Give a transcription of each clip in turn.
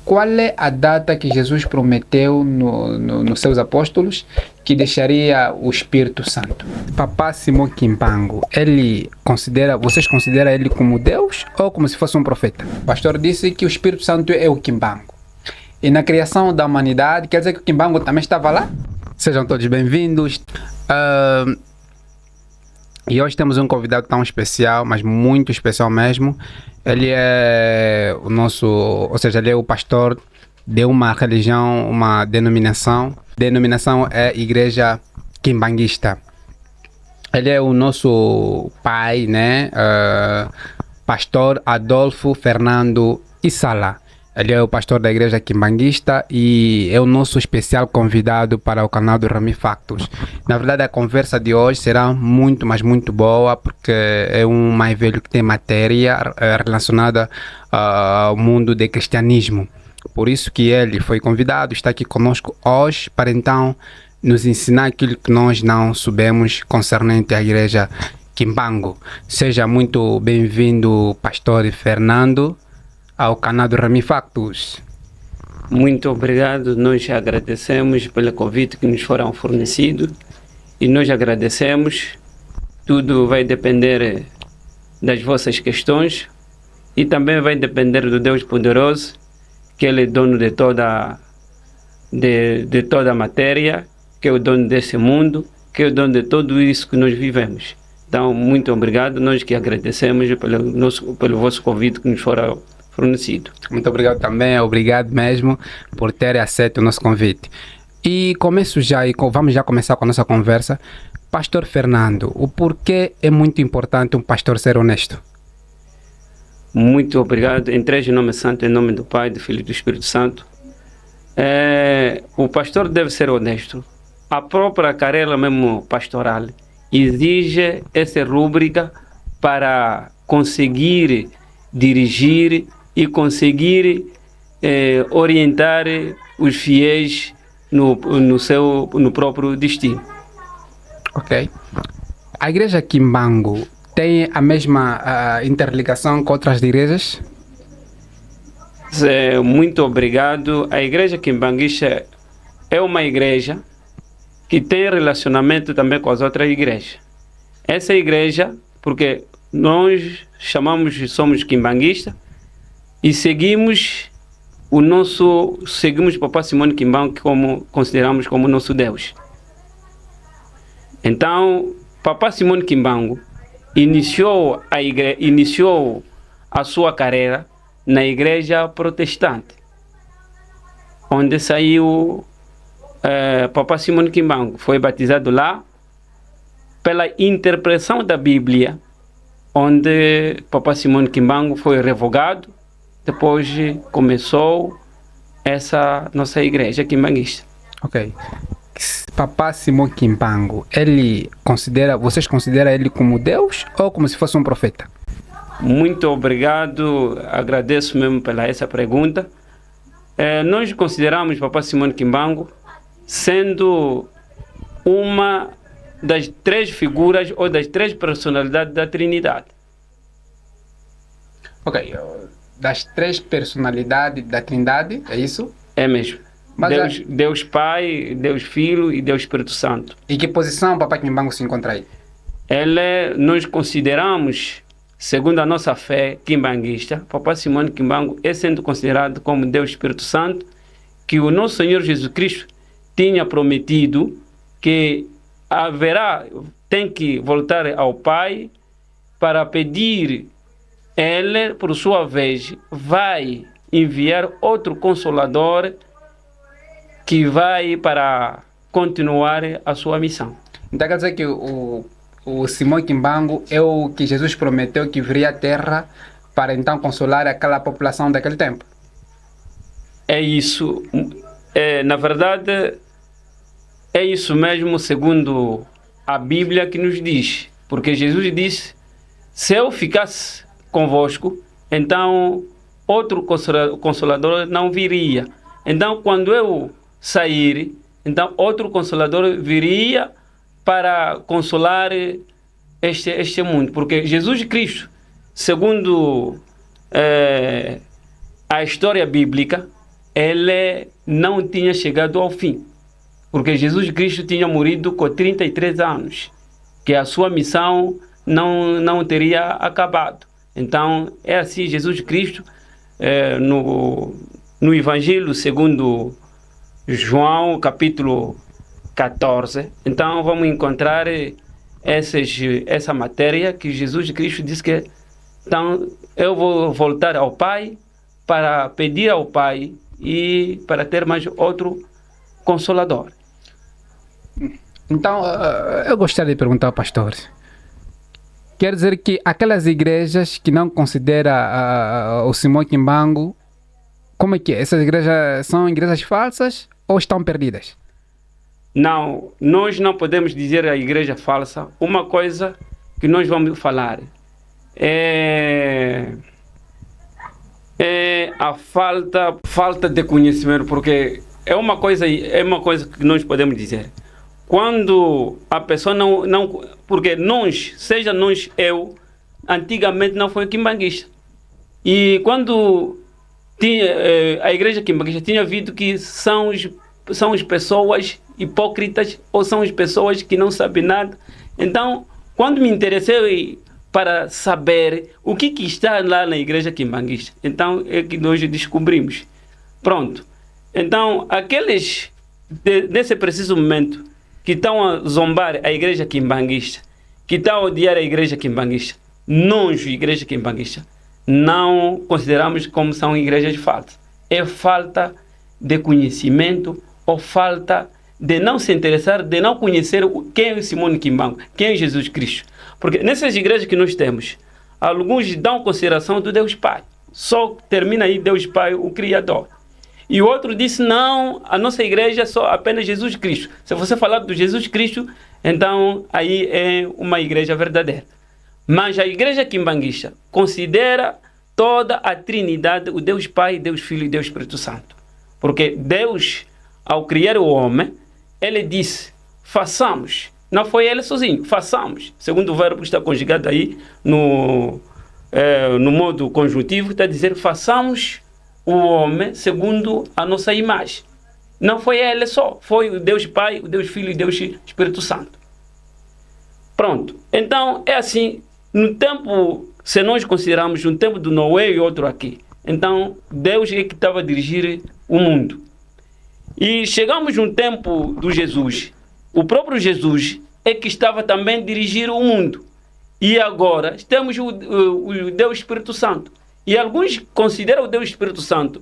qual é a data que Jesus prometeu nos seus apóstolos que deixaria o Espírito Santo? Papá Simão Kimbangu, vocês consideram ele como Deus ou como se fosse um profeta? O pastor disse que o Espírito Santo é o Kimbangu. E na criação da humanidade, quer dizer que o Kimbangu também estava lá? Sejam todos bem-vindos. E hoje temos um convidado tão especial, mas muito especial mesmo. Ele é ele é o pastor de uma religião, uma denominação. A denominação é Igreja Kimbanguista. Ele é o nosso pai, né? Pastor Adolfo Fernando Issala. Ele é o pastor da Igreja Kimbanguista e é o nosso especial convidado para o canal do Rami Factos. Na verdade, a conversa de hoje será muito, mas muito boa, porque é um mais velho que tem matéria relacionada ao mundo do cristianismo. Por isso que ele foi convidado, está aqui conosco hoje, para então nos ensinar aquilo que nós não soubemos concernente à Igreja Kimbangu. Seja muito bem-vindo, pastor Fernando, ao canal do Rami Factos. Muito obrigado, nós agradecemos pelo convite que nos foram fornecido e nós agradecemos. Tudo vai depender das vossas questões e também vai depender do Deus poderoso, que Ele é dono de toda a matéria, que é o dono desse mundo, que é o dono de tudo isso que nós vivemos. Então, muito obrigado, nós que agradecemos pelo vosso convite que nos foram fornecido. Muito obrigado também, obrigado mesmo por ter aceito o nosso convite. E vamos já começar com a nossa conversa. Pastor Fernando, o porquê é muito importante um pastor ser honesto? Muito obrigado. Em três nomes santos, em nome do Pai, do Filho e do Espírito Santo. O pastor deve ser honesto. A própria carreira mesmo pastoral exige essa rúbrica para conseguir dirigir e conseguir orientar os fiéis no próprio destino. Ok. A Igreja Kimbangu tem a mesma interligação com outras igrejas? Muito obrigado. A Igreja Kimbanguista é uma igreja que tem relacionamento também com as outras igrejas. Essa igreja, porque nós somos Kimbanguista e seguimos Papá Simão Kimbangu como consideramos como nosso Deus. Então, Papá Simão Kimbangu iniciou a sua carreira na igreja protestante, onde saiu Papá Simão Kimbangu. Foi batizado lá pela interpretação da Bíblia, onde Papá Simão Kimbangu foi revogado. Depois começou essa nossa igreja kimbanguista. Ok. Papá Simão Kimbangu, vocês consideram ele como Deus ou como se fosse um profeta? Muito obrigado, agradeço mesmo pela essa pergunta. Nós consideramos Papá Simão Kimbangu sendo uma das três figuras ou das três personalidades da Trindade. Ok, das três personalidades da Trindade, é isso? É mesmo. Deus Pai, Deus Filho e Deus Espírito Santo. E que posição o Papá Kimbangu se encontra aí? Nós consideramos, segundo a nossa fé kimbanguista, Papá Simão Kimbangu é sendo considerado como Deus Espírito Santo, que o nosso Senhor Jesus Cristo tinha prometido que tem que voltar ao Pai para pedir. Ele, por sua vez, vai enviar outro Consolador que vai para continuar a sua missão. Então quer dizer que o Simão Kimbangu é o que Jesus prometeu que viria à Terra para então consolar aquela população daquele tempo? É isso. Na verdade, é isso mesmo segundo a Bíblia que nos diz. Porque Jesus disse, se eu ficasse convosco, então outro Consolador não viria. Então, quando eu sair, então outro Consolador viria para consolar este mundo. Porque Jesus Cristo, segundo a história bíblica, ele não tinha chegado ao fim. Porque Jesus Cristo tinha morrido com 33 anos, que a sua missão não teria acabado. Então, é assim, Jesus Cristo, no Evangelho segundo João, capítulo 14, então vamos encontrar essa matéria que Jesus Cristo diz que então, eu vou voltar ao Pai para pedir ao Pai e para ter mais outro Consolador. Então, eu gostaria de perguntar ao pastor. Quer dizer que aquelas igrejas que não consideram o Simão Kimbangu, como é que é? Essas igrejas são igrejas falsas ou estão perdidas? Não, nós não podemos dizer a igreja falsa. Uma coisa que nós vamos falar é a falta de conhecimento, porque é uma coisa que nós podemos dizer. Quando a pessoa não porque nós, seja nós, eu, antigamente não foi quimbanguista. E quando a igreja quimbanguista tinha visto que são as pessoas hipócritas ou são as pessoas que não sabem nada. Então, quando me interessei para saber o que está lá na igreja quimbanguista, então é que nós descobrimos. Pronto. Então, aqueles, nesse preciso momento, que estão a zombar a igreja quimbanguista, que estão a odiar a igreja quimbanguista, nós, igreja quimbanguista, não consideramos como são igrejas falsas. É falta de conhecimento ou falta de não se interessar, de não conhecer quem é o Simão Kimbangu, quem é Jesus Cristo. Porque nessas igrejas que nós temos, alguns dão consideração do Deus Pai. Só termina aí Deus Pai, o Criador. E o outro disse, não, a nossa igreja é só apenas Jesus Cristo. Se você falar do Jesus Cristo, então aí é uma igreja verdadeira. Mas a igreja quimbanguista considera toda a Trindade, o Deus Pai, Deus Filho e Deus Espírito Santo. Porque Deus, ao criar o homem, ele disse, façamos. Não foi ele sozinho, façamos. Segundo o verbo que está conjugado aí no modo conjuntivo, está a dizer, façamos o homem segundo a nossa imagem. Não foi ele só, foi o Deus Pai, o Deus Filho e o Deus Espírito Santo. Pronto. Então, é assim, no tempo, se nós considerarmos um tempo do Noé e outro aqui, então Deus é que estava a dirigir o mundo. E chegamos num tempo do Jesus. O próprio Jesus é que estava também a dirigir o mundo. E agora temos o Deus Espírito Santo. E alguns consideram o Deus Espírito Santo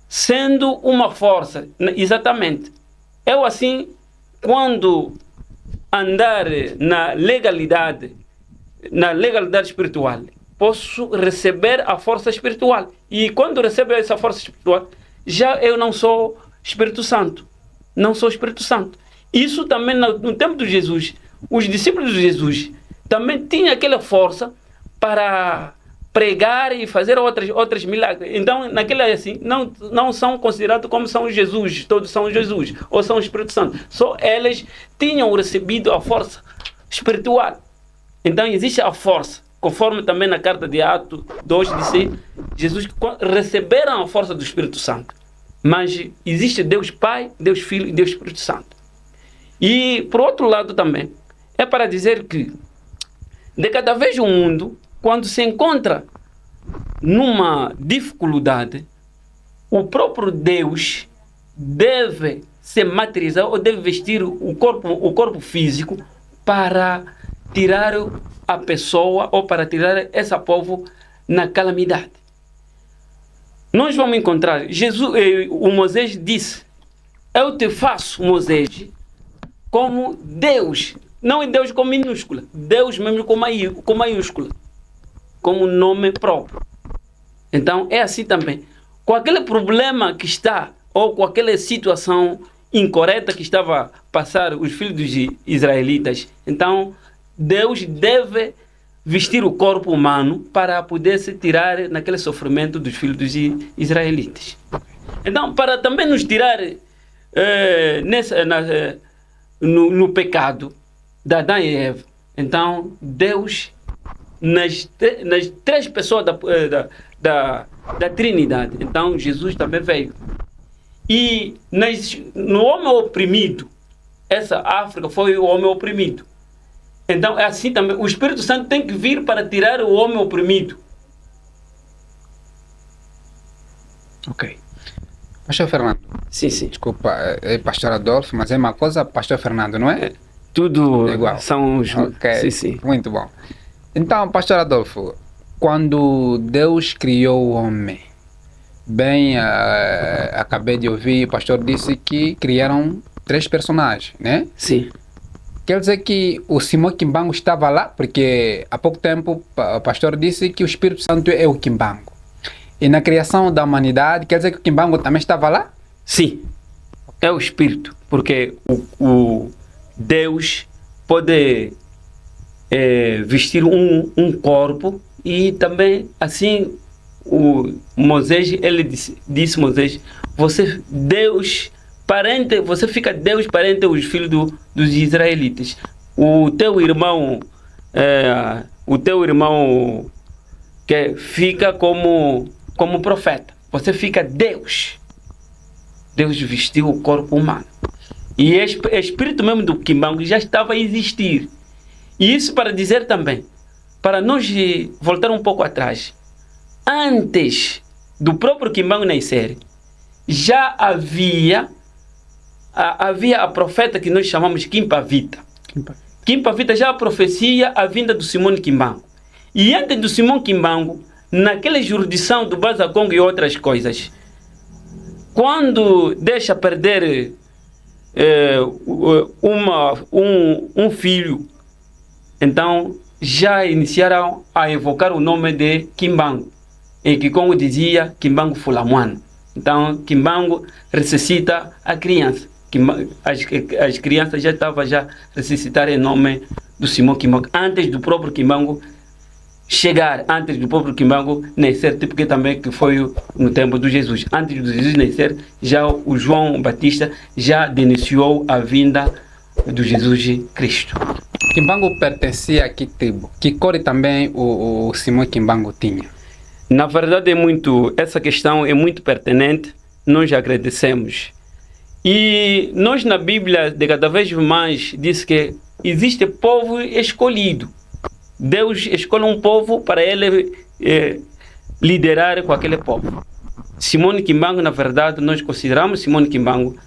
sendo uma força. Exatamente. Eu assim, quando andar na legalidade espiritual, posso receber a força espiritual. E quando recebo essa força espiritual, já eu não sou Espírito Santo. Não sou Espírito Santo. Isso também no tempo de Jesus, os discípulos de Jesus também tinham aquela força para pregar e fazer outras milagres. Então, naquele assim, não são considerados como são Jesus, todos são Jesus, ou são o Espírito Santo. Só eles tinham recebido a força espiritual. Então, existe a força, conforme também na carta de Atos 2 diz, Jesus receberam a força do Espírito Santo. Mas existe Deus Pai, Deus Filho e Deus Espírito Santo. E, por outro lado também, é para dizer que, de cada vez o mundo, quando se encontra numa dificuldade, o próprio Deus deve se materializar ou deve vestir o corpo físico para tirar a pessoa ou para tirar esse povo na calamidade. Nós vamos encontrar, o Moisés disse, eu te faço, Moisés, como Deus. Não é Deus com minúscula, Deus mesmo com maiúscula, como nome próprio. Então é assim também. Com aquele problema que está, ou com aquela situação incorreta que estava a passar os filhos dos israelitas, então Deus deve vestir o corpo humano para poder se tirar naquele sofrimento dos filhos dos israelitas. Então, para também nos tirar no pecado de Adão e Eva, então Deus, nas três pessoas da Trindade. Então Jesus também veio. E no homem oprimido, essa África foi o homem oprimido. Então é assim também, o Espírito Santo tem que vir para tirar o homem oprimido. Ok. Pastor Fernando. Sim, sim. Desculpa, é Pastor Adolfo, mas é uma coisa Pastor Fernando, não é? Tudo é igual. São os... Ok, Sim, sim. Muito bom. Então, Pastor Adolfo, quando Deus criou o homem, bem, acabei de ouvir, o pastor disse que criaram 3 personagens, né? Sim. Quer dizer que o Simão Kimbangu estava lá, porque há pouco tempo o pastor disse que o Espírito Santo é o Kimbangu. E na criação da humanidade, quer dizer que o Kimbangu também estava lá? Sim, é o Espírito, porque o Deus pode vestir um corpo e também, assim, o Moisés, ele disse Moisés, você fica Deus parente os filhos dos israelitas. O teu irmão que fica como profeta. Você fica Deus. Deus vestiu o corpo humano. E o espírito mesmo do Kimbangu já estava a existir. E isso para dizer também, para nós voltar um pouco atrás, antes do próprio Kimbangu nascer, já havia a profeta que nós chamamos Kimpavita. Kimpavita já profecia a vinda do Simão Kimbangu. E antes do Simão Kimbangu, naquela jurisdição do Bazacongo e outras coisas, quando deixa perder um filho, então já iniciaram a evocar o nome de Kimbangu. E que, como dizia, Kimbangu Fulamuano. Então, Kimbangu ressuscita a criança. As crianças já estavam a ressuscitar em nome do Simão Kimbangu, antes do próprio Kimbangu chegar, antes do próprio Kimbangu nascer, porque também que foi no tempo de Jesus. Antes de Jesus nascer, já o João Batista já denunciou a vinda do Jesus Cristo. Kimbangu pertencia a que tribo? Que cor também o Simão Kimbangu tinha? Na verdade, essa questão é muito pertinente. Nós agradecemos. E nós na Bíblia, de cada vez mais, diz que existe povo escolhido. Deus escolhe um povo para ele liderar com aquele povo. Simão Kimbangu, na verdade, nós consideramos Simão Kimbangu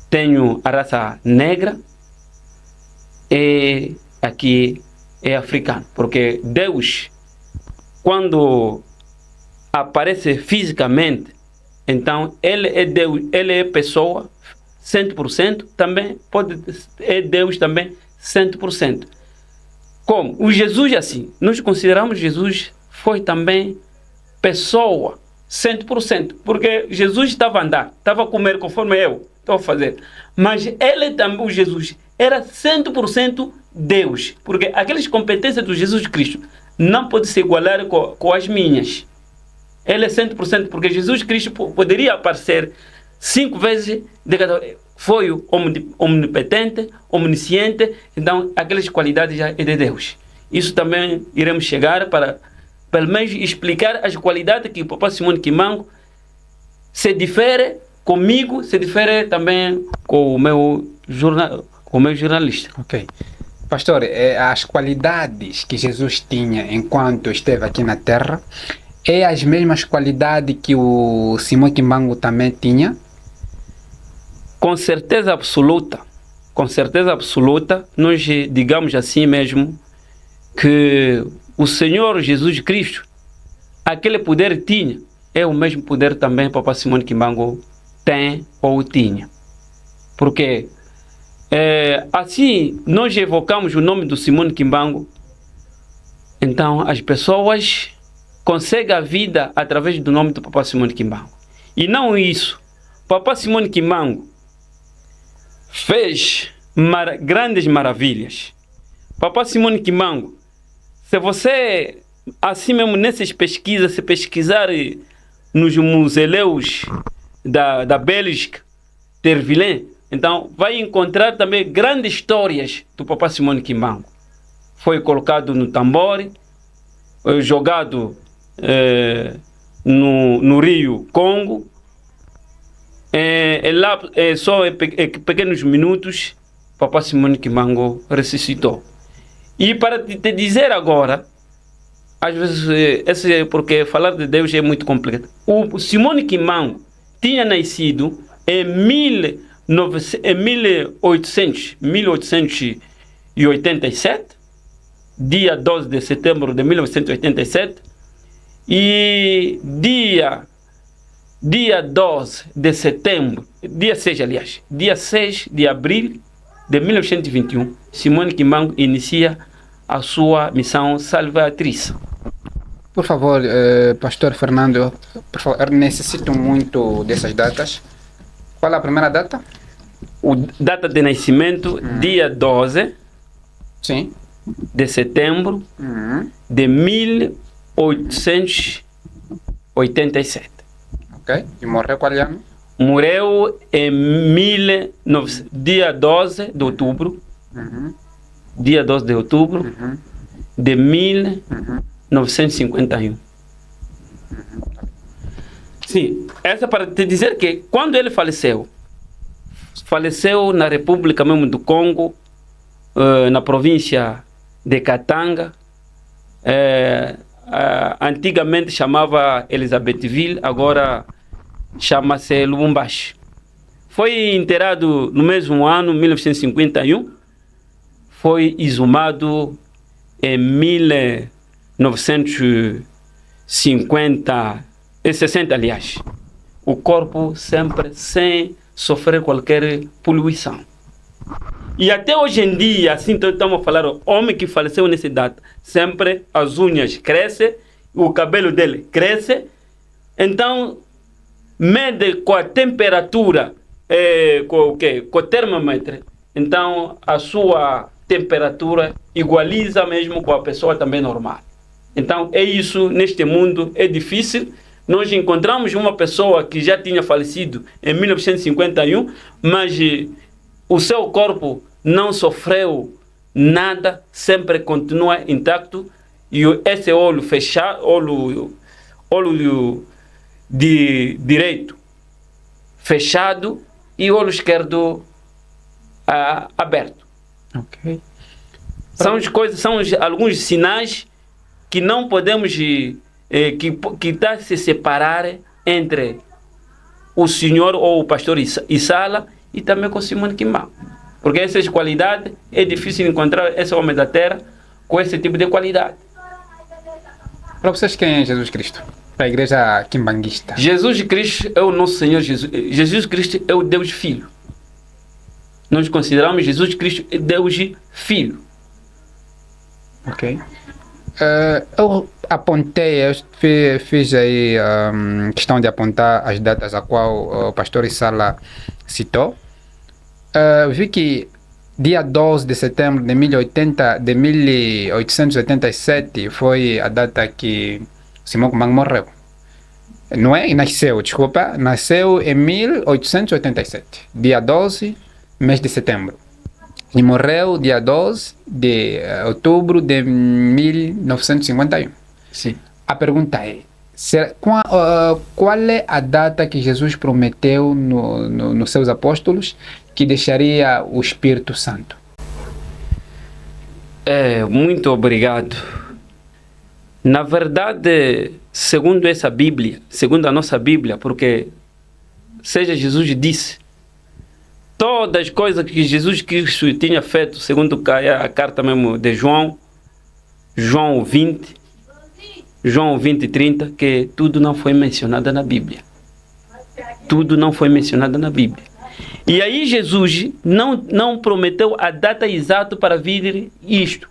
tenho a raça negra e aqui é africano. Porque Deus, quando aparece fisicamente, então ele é Deus, ele é pessoa 100%, também é Deus também 100%. Como o Jesus assim, nós consideramos Jesus foi também pessoa 100%, porque Jesus estava a andar, estava a comer conforme eu estou a fazer, mas ele também, o Jesus, era 100% Deus, porque aquelas competências do Jesus Cristo não podem se igualar com as minhas. Ele é 100%, porque Jesus Cristo poderia aparecer 5 vezes, foi omnipotente, omnisciente, então aquelas qualidades já é de Deus. Isso também iremos chegar para, pelo menos, explicar as qualidades que o Papa Simão Kimbangu se difere comigo, se difere também com o meu jornalista. Ok. Pastor, as qualidades que Jesus tinha enquanto esteve aqui na Terra é as mesmas qualidades que o Simão Kimbangu também tinha? Com certeza absoluta, nós digamos assim mesmo que o Senhor Jesus Cristo, aquele poder tinha, é o mesmo poder também que o Papa Simão Kimbangu tem ou tinha. Porque assim nós evocamos o nome do Simão Kimbangu, então as pessoas conseguem a vida através do nome do Papa Simão Kimbangu. E não isso, Papa Simão Kimbangu fez grandes maravilhas. Papa Simão Kimbangu, se você assim mesmo nessas pesquisas, se pesquisar nos museus da Bélgica, Tervuren, então vai encontrar também grandes histórias do Papa Simão Kimbangu. Foi colocado no tambor, jogado no Rio Congo. Lá, só pequenos minutos, Papai Simone Kimbangu ressuscitou. E para te dizer agora, às vezes, porque falar de Deus é muito complicado. O Simone Kimbangu tinha nascido em 1887, dia 12 de setembro de 1987, e dia 12 de setembro, dia 6, aliás, dia 6 de abril de 1921, Simone Kimbangu inicia a sua missão salvatriz. Por favor, Pastor Fernando, por favor, eu necessito muito dessas datas. Qual é a primeira data? Data de nascimento, dia 12 Sim. de setembro de 1887. Ok. E morreu qual ano? Morreu em dia 12 de outubro. Dia 12 de outubro de 1951. Sim, essa para te dizer que quando ele faleceu na República mesmo do Congo, na província de Katanga, antigamente chamava Elizabethville, agora chama-se Lubumbashi. Foi enterrado no mesmo ano, 1951, foi exumado em 1960, aliás. O corpo sempre sem sofrer qualquer poluição. E até hoje em dia, assim estamos a falar, o homem que faleceu nessa data, sempre as unhas crescem, o cabelo dele cresce, então mede com a temperatura, com o termômetro, então a sua temperatura igualiza mesmo com a pessoa também normal. Então é isso, neste mundo é difícil. Nós encontramos uma pessoa que já tinha falecido em 1951, mas o seu corpo não sofreu nada, sempre continua intacto, e esse olho fechado, olho direito fechado e olho esquerdo aberto. Ok. São alguns sinais que não podemos que está se separar entre o senhor ou o pastor Isala e também com Simone Kimbangu. Porque essas qualidades é difícil encontrar esse homem da terra com esse tipo de qualidade. Para vocês, quem é Jesus Cristo? Para a igreja quimbanguista. Jesus Cristo é o nosso Senhor Jesus. Jesus Cristo é o Deus Filho. Nós consideramos Jesus Cristo Deus Filho. Ok. Eu apontei, eu fiz aí questão de apontar as datas a qual o pastor Isala citou. Vi que dia 12 de setembro de 1887 foi a data que Simone Kimbangu morreu. Não é? Nasceu em 1887, dia 12, mês de setembro. E morreu dia 12 de outubro de 1951. Sim. A pergunta é, qual é a data que Jesus prometeu nos seus apóstolos que deixaria o Espírito Santo? Muito obrigado. Na verdade, segundo essa Bíblia, segundo a nossa Bíblia, porque seja Jesus disse, todas as coisas que Jesus Cristo tinha feito, segundo a carta mesmo de João 20, 30, que tudo não foi mencionado na Bíblia. Tudo não foi mencionado na Bíblia. E aí Jesus não prometeu a data exata para vir isto.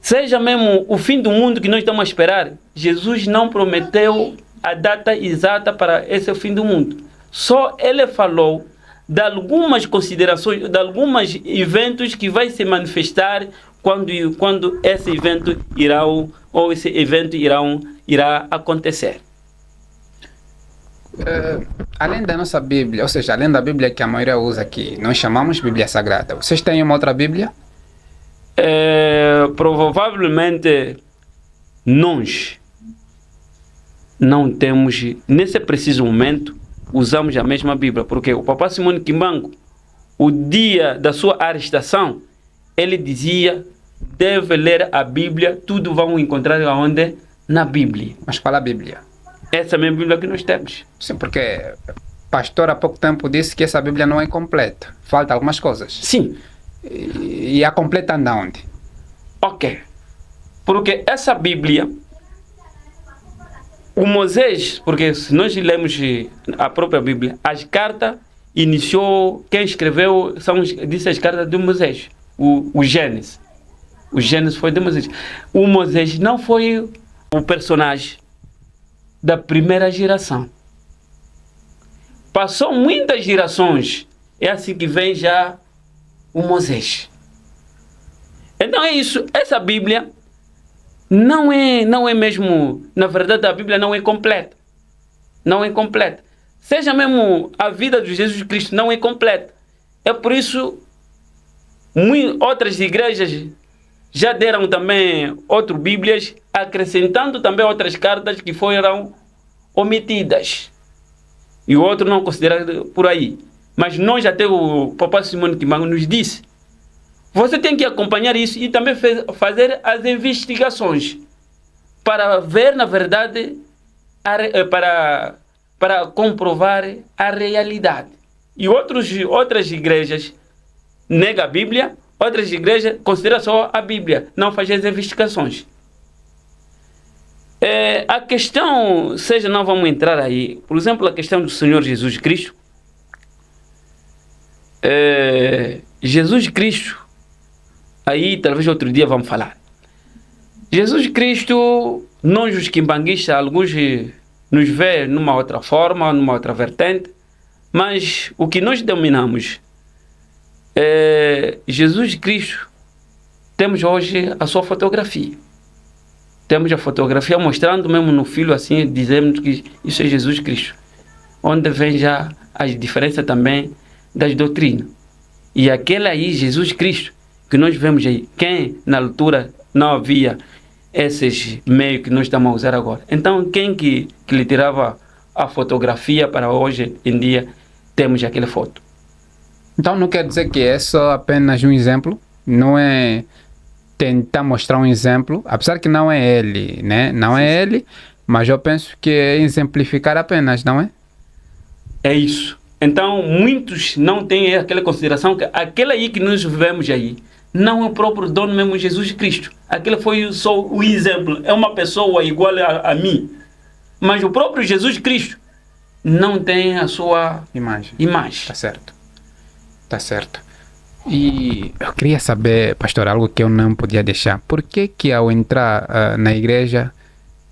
Seja mesmo o fim do mundo que nós estamos a esperar, Jesus não prometeu a data exata para esse fim do mundo. Só ele falou de algumas considerações, de alguns eventos que vai se manifestar quando esse evento irá acontecer. Além da nossa Bíblia, ou seja, além da Bíblia que a maioria usa aqui, nós chamamos Bíblia Sagrada. Vocês têm uma outra Bíblia? Provavelmente nós não temos, nesse preciso momento, usamos a mesma Bíblia, porque o Papa Simone Kimbangu, o dia da sua arrestação, ele dizia, deve ler a Bíblia, tudo vão encontrar aonde? Na Bíblia. Mas qual a Bíblia? Essa é a mesma Bíblia que nós temos. Sim, porque o pastor há pouco tempo disse que essa Bíblia não é completa. Falta algumas coisas. Sim. E a completa anda onde? Ok. Porque essa Bíblia, o Moisés, porque se nós lemos a própria Bíblia, as cartas iniciou, quem escreveu disse as cartas de Moisés, o Gênesis. O Gênesis foi de Moisés. O Moisés não foi o personagem da primeira geração. Passou muitas gerações, é assim que vem já o Moisés. Então é isso, essa Bíblia não é mesmo, na verdade a Bíblia não é completa. Não é completa. Seja mesmo a vida de Jesus Cristo não é completa. É por isso outras igrejas já deram também outras Bíblias, acrescentando também outras cartas que foram omitidas. E o outro não considerado por aí. Mas nós até o Papa Simone Kimbangu nos disse, você tem que acompanhar isso e também fazer as investigações para ver, na verdade, para comprovar a realidade. E outras igrejas negam a Bíblia, outras igrejas consideram só a Bíblia, não fazem as investigações. A questão, não vamos entrar aí, por exemplo, a questão do Senhor Jesus Cristo. Jesus Cristo, aí talvez outro dia vamos falar. Jesus Cristo, nós os quimbanguistas, alguns nos vê numa outra forma, numa outra vertente, mas o que nós dominamos é Jesus Cristo. Temos hoje a sua fotografia. Temos a fotografia mostrando mesmo no filho assim, dizemos que isso é Jesus Cristo. Onde vem já a diferença também das doutrinas. E aquele aí, Jesus Cristo, que nós vemos aí, quem na altura não havia esses meios que nós estamos a usar agora. Então, quem que lhe tirava a fotografia para hoje em dia, temos aquela foto. Então não quer dizer que é só apenas um exemplo, não é tentar mostrar um exemplo, apesar que não é ele, né? Não é ele, mas eu penso que é exemplificar apenas, não é? É isso. Então, muitos não têm aquela consideração que aquele aí que nós vemos aí não é o próprio dono mesmo Jesus Cristo. Aquele foi só o exemplo. É uma pessoa igual a mim. Mas o próprio Jesus Cristo não tem a sua imagem. Tá certo. Tá certo. E eu queria saber, pastor, algo que eu não podia deixar. Por que ao entrar na igreja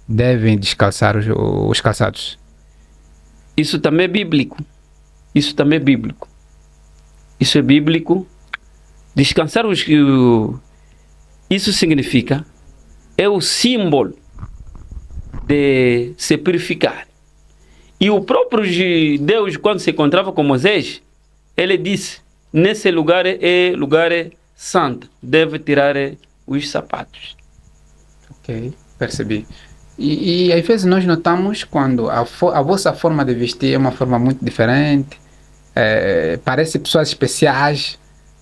devem descalçar os calçados? Isso também é bíblico. Isso também é bíblico. Isso é bíblico. Descansar isso significa, é o símbolo de se purificar. E o próprio Deus, quando se encontrava com Moisés, ele disse, nesse lugar é lugar santo, deve tirar os sapatos. Ok, percebi. E às vezes nós notamos quando a vossa forma de vestir é uma forma muito diferente, parece pessoas especiais,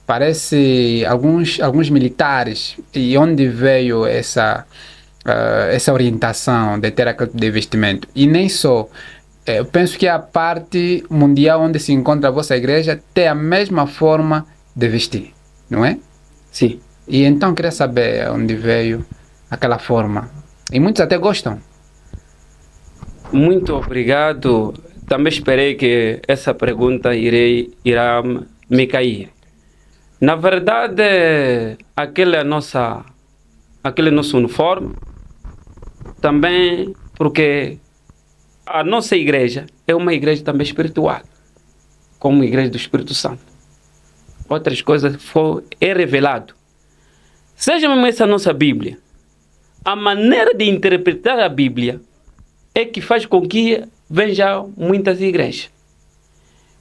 parece alguns militares. E onde veio essa orientação de ter aquele tipo de vestimento? E nem só, eu penso que a parte mundial onde se encontra a vossa igreja tem a mesma forma de vestir, não é? Sim. E então queria saber onde veio aquela forma. E muitos até gostam. Muito obrigado. Também esperei que essa pergunta irá me cair. Na verdade, aquele nosso uniforme, também porque a nossa igreja é uma igreja também espiritual, como a igreja do Espírito Santo. Outras coisas é revelado. Seja mesmo essa nossa Bíblia, a maneira de interpretar a Bíblia é que faz com que venham muitas igrejas.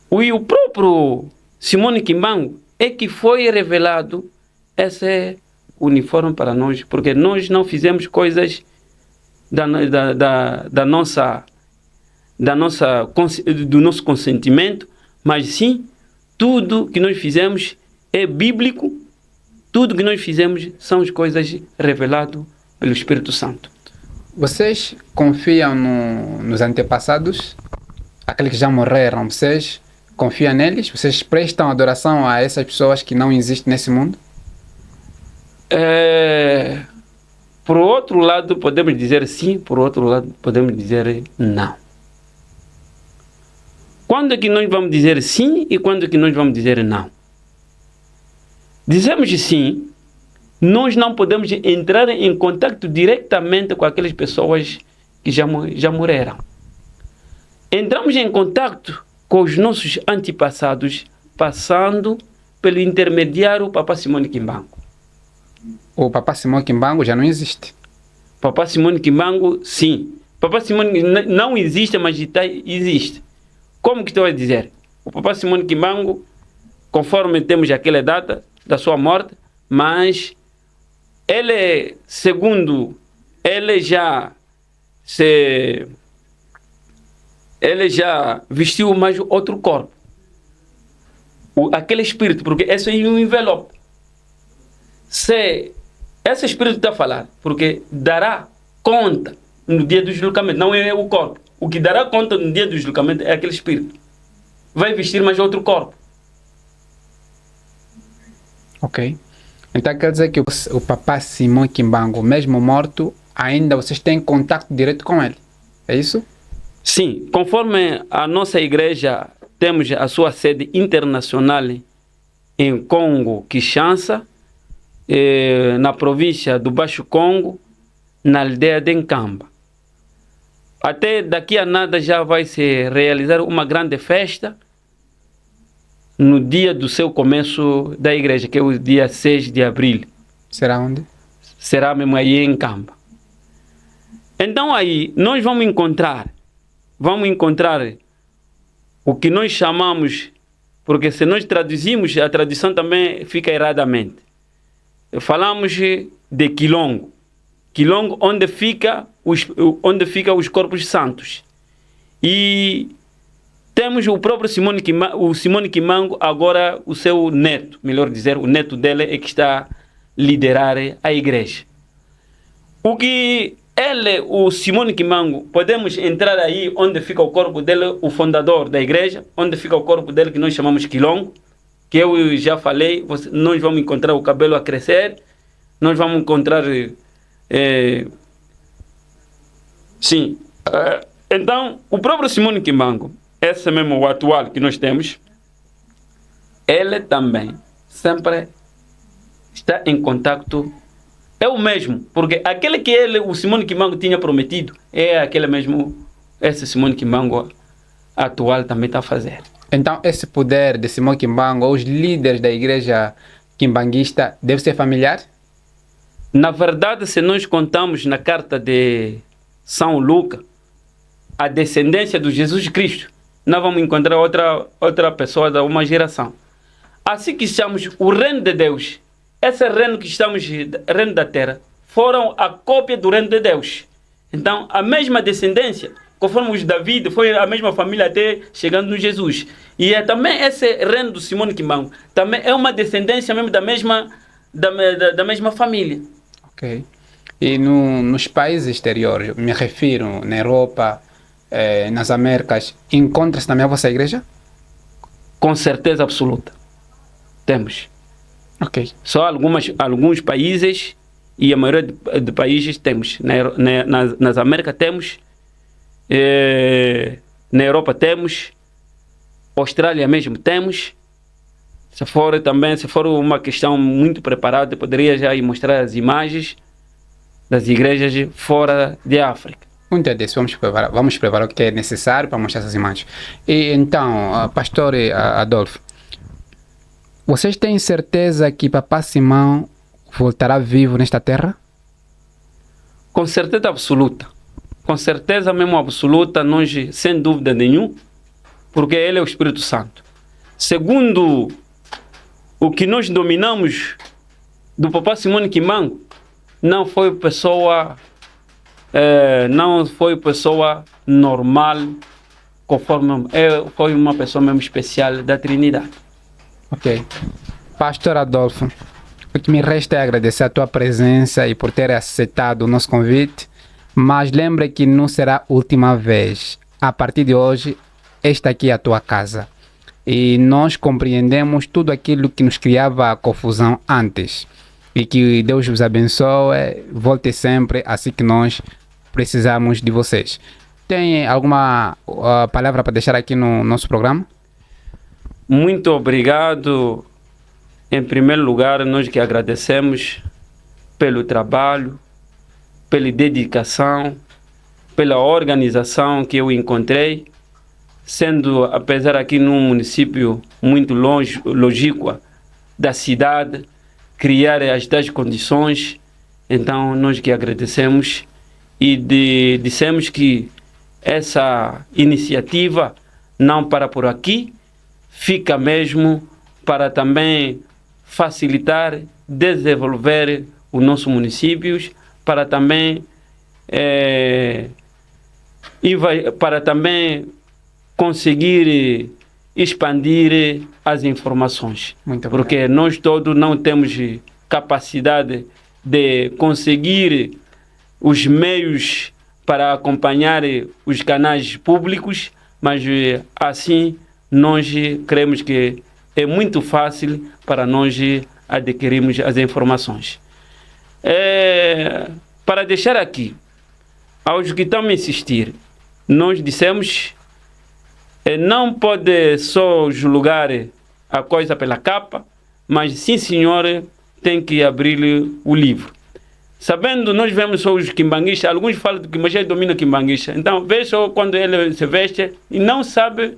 E o próprio Simone Kimbangu é que foi revelado esse uniforme para nós, porque nós não fizemos coisas do nosso consentimento, mas sim, tudo que nós fizemos é bíblico, tudo que nós fizemos são as coisas reveladas pelo Espírito Santo. Vocês confiam nos antepassados, aqueles que já morreram? Vocês confiam neles? Vocês prestam adoração a essas pessoas que não existem nesse mundo? Por outro lado, podemos dizer sim, por outro lado, podemos dizer não. Quando é que nós vamos dizer sim e quando é que nós vamos dizer não? Dizemos sim, nós não podemos entrar em contato diretamente com aquelas pessoas que já morreram. Entramos em contato com os nossos antepassados, passando pelo intermediário Papa Simone Kimbangu. O Papa Simone Kimbangu já não existe. Papa Simone Kimbangu, sim. Papa Simone não existe, mas existe. Como que estou a dizer? O Papa Simone Kimbangu, conforme temos aquela data da sua morte, mas ele, segundo, ele já vestiu mais outro corpo. Aquele espírito, porque esse é um envelope. Se esse espírito está a falar, porque dará conta no dia do julgamento, não é o corpo. O que dará conta no dia do julgamento é aquele espírito. Vai vestir mais outro corpo. Ok. Então quer dizer que o Papa Simone Kimbangu, mesmo morto, ainda vocês têm contato direto com ele. É isso? Sim. Conforme a nossa igreja temos a sua sede internacional em Congo, Kinshasa, na província do Baixo Congo, na aldeia de Nkamba. Até daqui a nada já vai se realizar uma grande festa no dia do seu começo da igreja, que é o dia 6 de abril. Será onde? Será mesmo aí em Nkamba. Então aí nós vamos encontrar o que nós chamamos, porque se nós traduzimos, a tradução também fica erradamente. Falamos de Quilongo. Quilongo, onde fica os corpos santos. E temos o próprio Simone Kimbangu, agora o seu neto, melhor dizer, o neto dele é que está a liderar a igreja. O que ele, o Simone Kimbangu, podemos entrar aí onde fica o corpo dele, o fundador da igreja, onde fica o corpo dele que nós chamamos Quilongo, que eu já falei, nós vamos encontrar o cabelo a crescer, nós vamos encontrar... sim. Então, o próprio Simone Kimbangu, esse mesmo o atual que nós temos, ele também sempre está em contato. É o mesmo, porque aquele que o Simone Kimbangu tinha prometido, é aquele mesmo, esse Simone Kimbangu atual também está a fazer. Então, esse poder de Simone Kimbangu, os líderes da igreja quimbanguista, deve ser familiar? Na verdade, se nós contamos na carta de São Lucas, a descendência do Jesus Cristo, nós vamos encontrar outra pessoa da uma geração. Assim que estamos o reino de Deus, esse reino que estamos, reino da terra, foram a cópia do reino de Deus. Então, a mesma descendência, conforme os David, foi a mesma família até chegando no Jesus. E também esse reino do Simone Kimbangu, também é uma descendência mesmo da mesma família. Ok. E nos países exteriores, me refiro na Europa, nas Américas, encontra-se também a vossa igreja? Com certeza absoluta. Temos. Ok. Só alguns países, e a maioria de países temos. Nas Américas temos, na Europa temos, Austrália mesmo temos. Se for uma questão muito preparada, poderia já mostrar as imagens das igrejas fora de África. Muito disso, vamos preparar o que é necessário para mostrar essas imagens. E então, pastor Adolfo, vocês têm certeza que Papa Simão voltará vivo nesta terra? Com certeza absoluta. Com certeza mesmo absoluta, nós, sem dúvida nenhuma, porque ele é o Espírito Santo. Segundo o que nós dominamos do Papa Simone Kimbangu, não foi pessoa não foi pessoa normal, conforme foi uma pessoa mesmo especial da Trinidade. Ok. Pastor Adolfo, o que me resta é agradecer a tua presença e por ter aceitado o nosso convite, mas lembre que não será a última vez. A partir de hoje, esta aqui é a tua casa. E nós compreendemos tudo aquilo que nos criava confusão antes. E que Deus vos abençoe, volte sempre assim que nós precisamos de vocês. Tem alguma palavra para deixar aqui no nosso programa? Muito obrigado. Em primeiro lugar, nós que agradecemos pelo trabalho, pela dedicação, pela organização que eu encontrei, sendo, apesar aqui num município muito longe, lógico, da cidade, criar as tais condições. Então, nós que agradecemos e dissemos que essa iniciativa não para por aqui, fica mesmo para também facilitar, desenvolver os nossos municípios, para também conseguir expandir as informações. Porque nós todos não temos capacidade de conseguir os meios para acompanhar os canais públicos, mas assim nós cremos que é muito fácil para nós adquirirmos as informações. Para deixar aqui, aos que estão a insistir, nós dissemos não pode só julgar a coisa pela capa, mas sim, senhor, tem que abrir o livro. Sabendo, nós vemos só os quimbanguistas, alguns falam que Moisés domina o quimbanguista. Então, vê só quando ele se veste e não sabe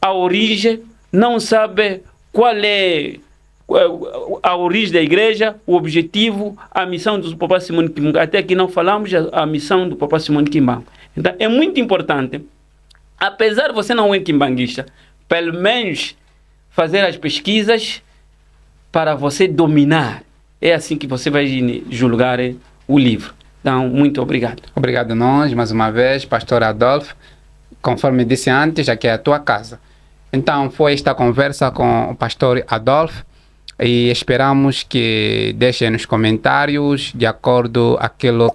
a origem, não sabe qual é a origem da igreja, o objetivo, a missão do Papa Simone Kimbangu. Até que não falamos a missão do Papa Simone Kimbangu. Então, é muito importante, apesar de você não ser quimbanguista, pelo menos fazer as pesquisas para você dominar. É assim que você vai julgar o livro. Então, muito obrigado. Obrigado a nós, mais uma vez, Pastor Adolfo. Conforme disse antes, aqui é a tua casa. Então, foi esta conversa com o Pastor Adolfo e esperamos que deixem nos comentários de acordo com aquilo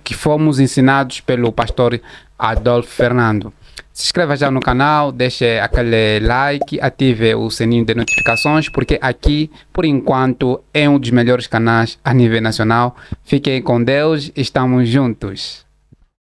que fomos ensinados pelo Pastor Adolfo Fernando. Se inscreva já no canal, deixe aquele like, ative o sininho de notificações, porque aqui, por enquanto, é um dos melhores canais a nível nacional. Fiquem com Deus, estamos juntos.